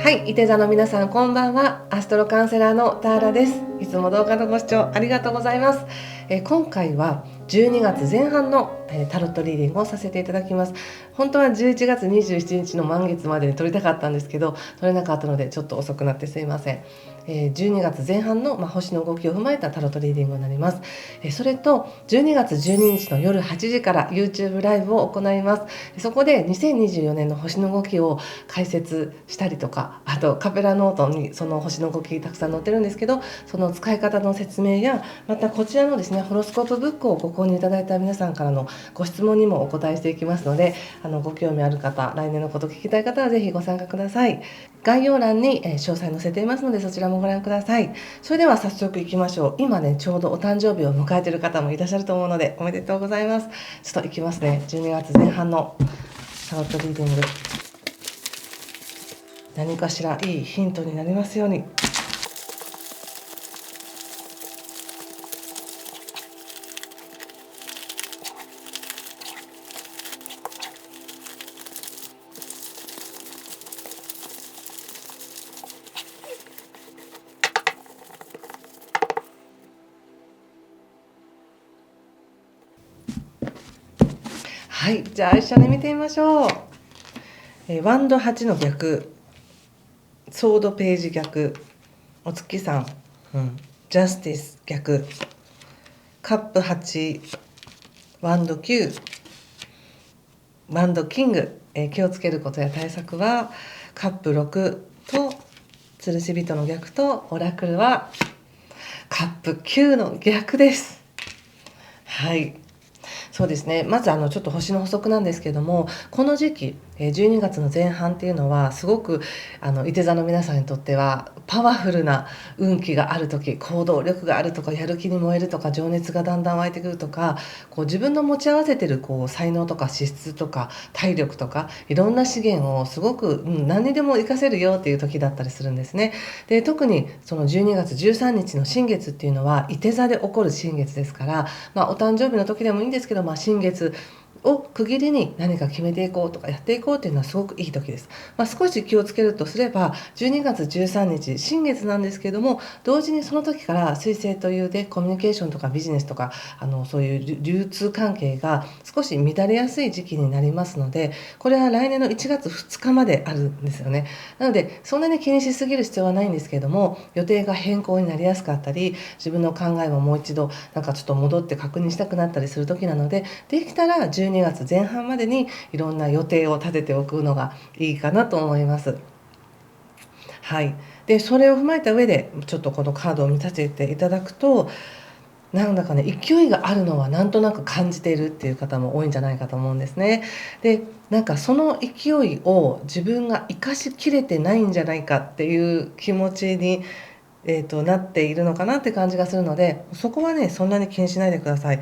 はい、いて座の皆さんこんばんは。アストロカウンセラーのターラです。いつも動画のご視聴ありがとうございます。今回は12月前半の、タロットリーディングをさせていただきます。本当は11月27日の満月までに撮りたかったんですけど、撮れなかったのでちょっと遅くなってすいません。12月前半の、星の動きを踏まえたタロットリーディングになります。それと12月12日の夜8時から YouTube ライブを行います。そこで2024年の星の動きを解説したりとか、あとカペラノートにその星の動きたくさん載ってるんですけど、その使い方の説明や、またこちらのですねホロスコープブックをご購入いただいた皆さんからのご質問にもお答えしていきますので、ご興味ある方、来年のこと聞きたい方はぜひご参加ください。概要欄に詳細載せていますので、そちらもご覧ください。それでは早速いきましょう。今ねちょうどお誕生日を迎えている方もいらっしゃると思うので、おめでとうございます。ちょっといきますね。12月前半のタロットリーディング、何かしらいいヒントになりますように。はい、じゃあ一緒に見てみましょう。ワンド8の逆、ソードページ逆、お月さん、ジャスティス逆、カップ8、ワンド9、ワンドキング、気をつけることや対策はカップ6と吊るし人の逆と、オラクルはカップ9の逆です。はい、そうですね。まずちょっと星の補足なんですけども、この時期12月の前半っていうのはすごくいて座の皆さんにとってはパワフルな運気がある時、行動力があるとか、やる気に燃えるとか、情熱がだんだん湧いてくるとか、こう自分の持ち合わせてる才能とか資質とか体力とか、いろんな資源をすごく、何にでも活かせるよっていう時だったりするんですね。で、特にその12月13日の新月っていうのはいて座で起こる新月ですから、お誕生日の時でもいいんですけど、新月を区切りに何か決めていこうとかやっていこうというのはすごくいい時です。少し気をつけるとすれば、12月13日新月なんですけども、同時にその時から水星というでコミュニケーションとかビジネスとかそういう流通関係が少し乱れやすい時期になりますので、これは来年の1月2日まであるんですよね。なのでそんなに気にしすぎる必要はないんですけれども、予定が変更になりやすかったり、自分の考えももう一度ちょっと戻って確認したくなったりする時なので、できたら12月前半までにいろんな予定を立てておくのがいいかなと思います。はい、でそれを踏まえた上でちょっとこのカードを見させていただくと、なんだかね勢いがあるのはなんとなく感じているっていう方も多いんじゃないかと思うんですね。でその勢いを自分が生かしきれてないんじゃないかっていう気持ちに、なっているのかなって感じがするので、そこはねそんなに気にしないでください。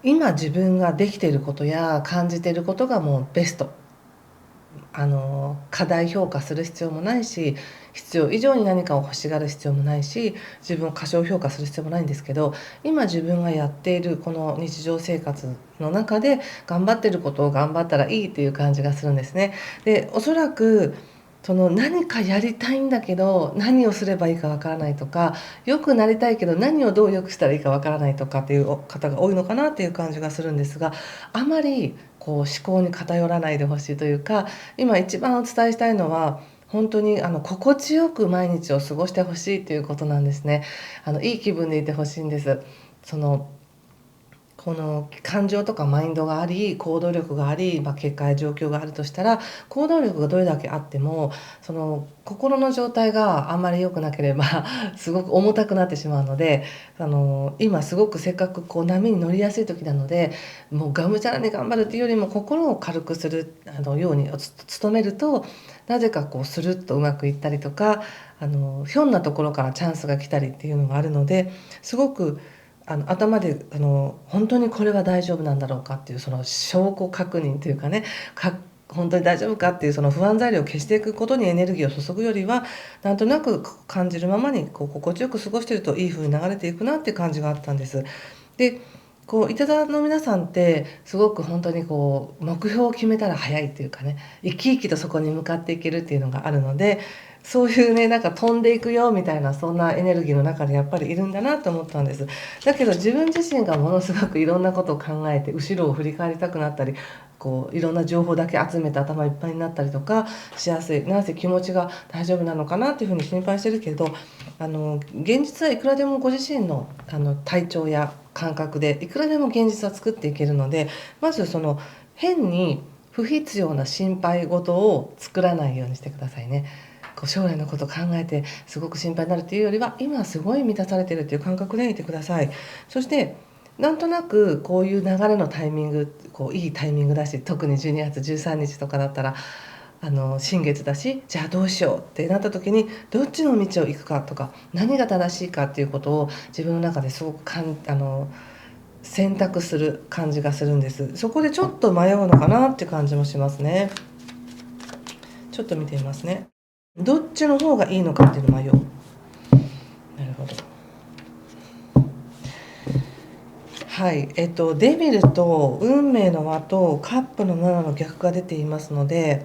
今自分ができていることや感じていることがもうベスト。過大評価する必要もないし、必要以上に何かを欲しがる必要もないし、自分を過小評価する必要もないんですけど、今自分がやっているこの日常生活の中で頑張ってることを頑張ったらいいっていう感じがするんですね。でおそらくその何かやりたいんだけど何をすればいいかわからないとか、良くなりたいけど何をどう良くしたらいいかわからないとかっていう方が多いのかなっていう感じがするんですが、あまり思考に偏らないでほしいというか、今一番お伝えしたいのは本当に心地よく毎日を過ごしてほしいということなんですね。いい気分でいてほしいんです。この感情とかマインドがあり、行動力があり、結果や状況があるとしたら、行動力がどれだけあってもその心の状態があんまり良くなければすごく重たくなってしまうので、今すごくせっかく波に乗りやすい時なので、もうがむしゃらに頑張るっていうよりも心を軽くするように努めると、なぜかスルッとうまくいったりとか、ひょんなところからチャンスが来たりっていうのがあるので、すごく頭で本当にこれは大丈夫なんだろうかっていうその証拠確認というかね、本当に大丈夫かっていうその不安材料を消していくことにエネルギーを注ぐよりは、なんとなく感じるままに心地よく過ごしているといい風に流れていくなっていう感じがあったんです。でこういただの皆さんってすごく本当にこう目標を決めたら早いっていうかね、生き生きとそこに向かっていけるっていうのがあるので、そういうね、なんか飛んでいくよみたいな、そんなエネルギーの中でやっぱりいるんだなと思ったんです。だけど自分自身がものすごくいろんなことを考えて後ろを振り返りたくなったり、こういろんな情報だけ集めて頭いっぱいになったりとかしやすい。なぜ気持ちが大丈夫なのかなっていうふうに心配してるけど、現実はいくらでもご自身の体調や感覚でいくらでも現実は作っていけるので、まずその変に不必要な心配事を作らないようにしてくださいね。こう将来のことを考えてすごく心配になるというよりは、今すごい満たされているという感覚でいてください。そしてなんとなくこういう流れのタイミング、こういいタイミングだし、特に12月13日とかだったら新月だし、じゃあどうしようってなった時にどっちの道を行くかとか、何が正しいかっていうことを自分の中ですごく選択する感じがするんです。そこでちょっと迷うのかなって感じもしますね。ちょっと見てみますね。どっちの方がいいのかっていうのを迷う。なるほど。はい、デビルと運命の輪とカップの7の逆が出ていますので、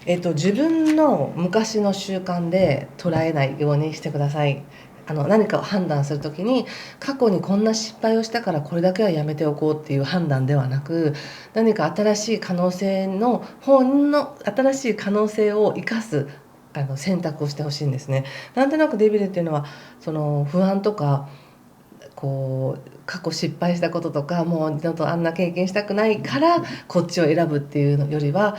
自分の昔の習慣で捉えないようにしてください。何かを判断する時に、過去にこんな失敗をしたからこれだけはやめておこうっていう判断ではなく、何か新しい可能性の新しい可能性を生かす選択をしてほしいんですね。なんとなくデビルっていうのはその不安とか、こう過去失敗したこととか、もう二度とあんな経験したくないからこっちを選ぶっていうのよりは、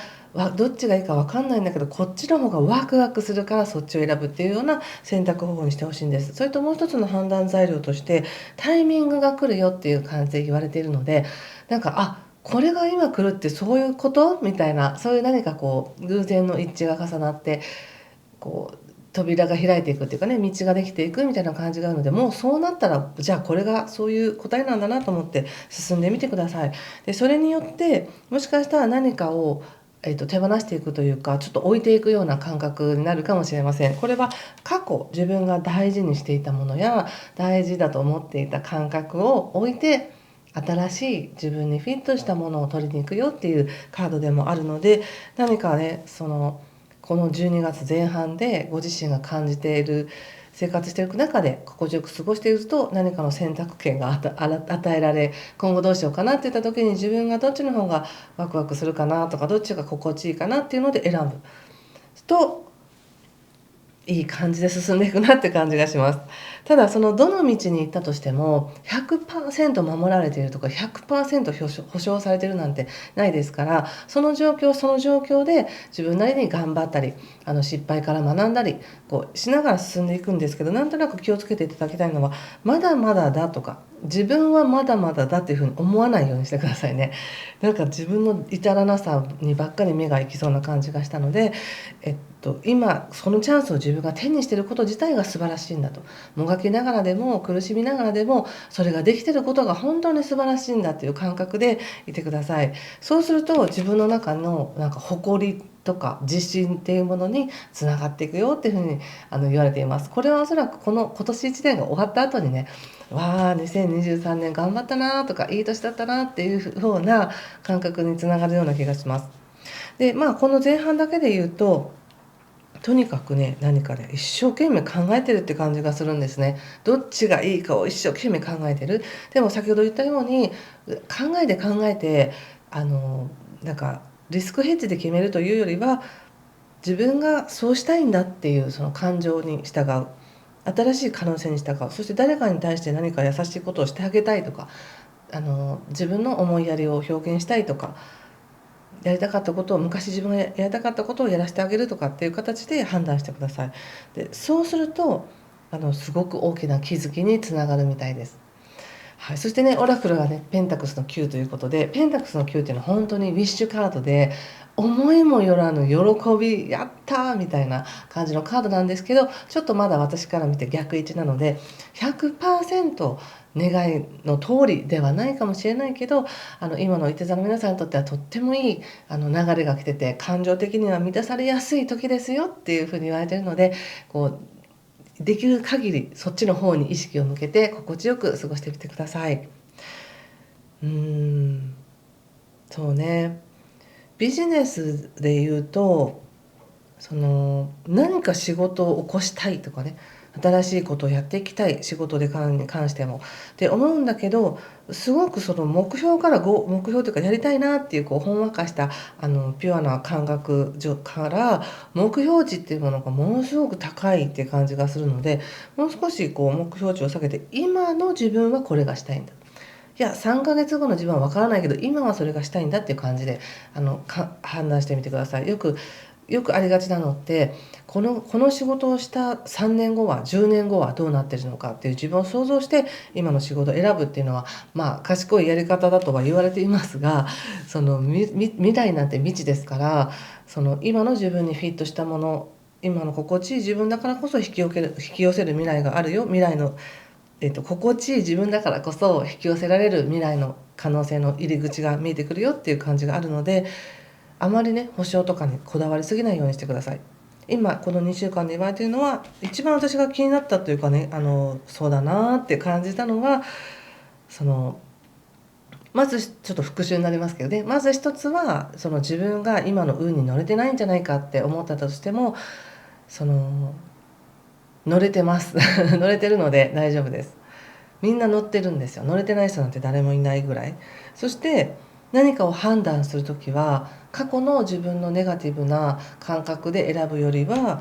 どっちがいいか分かんないんだけどこっちの方がワクワクするからそっちを選ぶっていうような選択方法にしてほしいんです。それともう一つの判断材料として、タイミングが来るよっていう感じで言われているので、なんかこれが今来るってそういうことみたいな、そういう何かこう偶然の一致が重なって、こう扉が開いていくっていうかね、道ができていくみたいな感じがあるので、もうそうなったらじゃあこれがそういう答えなんだなと思って進んでみてください。でそれによってもしかしたら何かを、手放していくというか、ちょっと置いていくような感覚になるかもしれません。これは過去自分が大事にしていたものや大事だと思っていた感覚を置いて、新しい自分にフィットしたものを取りに行くよっていうカードでもあるので、何かね、この12月前半でご自身が感じている、生活していく中で心地よく過ごしていると、何かの選択権が与えられ、今後どうしようかなっていった時に、自分がどっちの方がワクワクするかなとか、どっちが心地いいかなっていうので選ぶといい感じで進んでいくなって感じがします。ただそのどの道に行ったとしても 100% 守られているとか 100% 保証されてるなんてないですから、その状況その状況で自分なりに頑張ったり、失敗から学んだりこうしながら進んでいくんですけど、なんとなく気をつけていただきたいのは、まだまだだとか自分はまだまだだっていうふうに思わないようにしてくださいね。なんか自分の至らなさにばっかり目が行きそうな感じがしたので、今そのチャンスを自分が手にしていること自体が素晴らしいんだと、もがきながらでも苦しみながらでもそれができていることが本当に素晴らしいんだという感覚でいてください。そうすると自分の中のなんか誇りとか自信っていうものにつながっていくよっていうふうに言われています。これはおそらく今年1年が終わった後にね、わあ2023年頑張ったなとかいい年だったなっていうような感覚につながるような気がします。でこの前半だけで言うと、とにかくね、何かね、一生懸命考えてるって感じがするんですね。どっちがいいかを一生懸命考えてる。でも先ほど言ったように、考えて、なんかリスクヘッジで決めるというよりは、自分がそうしたいんだっていうその感情に従う。新しい可能性に従う。そして誰かに対して何か優しいことをしてあげたいとか、自分の思いやりを表現したいとか、やりたかったことを、昔自分がやりたかったことをやらせてあげるとかっていう形で判断してください。でそうするとすごく大きな気づきにつながるみたいです。はい、そしてね、オラクルがねペンタクスの9ということで、ペンタクスの9っていうのは本当にウィッシュカードで、思いもよらぬ喜び、やったーみたいな感じのカードなんですけど、ちょっとまだ私から見て逆位置なので 100% 願いの通りではないかもしれないけど、今のいて座の皆さんにとってはとってもいい流れが来てて、感情的には満たされやすい時ですよっていうふうに言われているので、こうできる限りそっちの方に意識を向けて心地よく過ごしてみてください。うーんそうね、ビジネスで言うと、何か仕事を起こしたいとかね、新しいことをやっていきたい、仕事に関してもって思うんだけど、すごくその目標というかやりたいなっていうほんわかしたピュアな感覚から目標値っていうものがものすごく高いっていう感じがするので、もう少し目標値を下げて、今の自分はこれがしたいんだ。いや、3ヶ月後の自分は分からないけど、今はそれがしたいんだっていう感じで、判断してみてください。よくありがちなのって、この仕事をした3年後は、10年後はどうなってるのかっていう自分を想像して、今の仕事を選ぶっていうのは、賢いやり方だとは言われていますが、未来なんて未知ですから、今の自分にフィットしたもの、今の心地いい自分だからこそ引き寄せる未来があるよ。未来の心地いい自分だからこそ引き寄せられる未来の可能性の入り口が見えてくるよっていう感じがあるので、あまりね保証とかにこだわりすぎないようにしてください。今この2週間で言われているのは、一番私が気になったというかね、そうだなって感じたのは、まずちょっと復習になりますけどね、まず一つは自分が今の運に乗れてないんじゃないかって思ったとしても、乗れてます乗れてるので大丈夫です。みんな乗ってるんですよ。乗れてない人なんて誰もいないぐらい。そして何かを判断するときは、過去の自分のネガティブな感覚で選ぶよりは、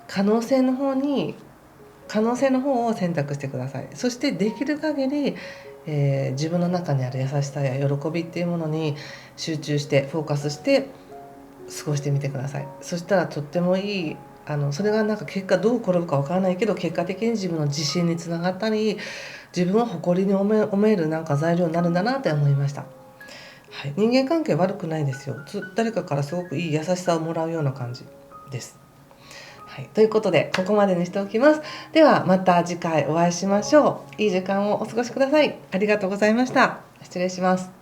可能性の方を選択してください。そしてできる限り、自分の中にある優しさや喜びっていうものに集中してフォーカスして過ごしてみてください。そしたらとってもいい、それが結果どう転ぶかわからないけど、結果的に自分の自信につながったり、自分を誇りに思える材料になるんだなって思いました。はい、人間関係悪くないですよ。誰かからすごくいい優しさをもらうような感じです。はい、ということでここまでにしておきます。ではまた次回お会いしましょう。いい時間をお過ごしください。ありがとうございました。失礼します。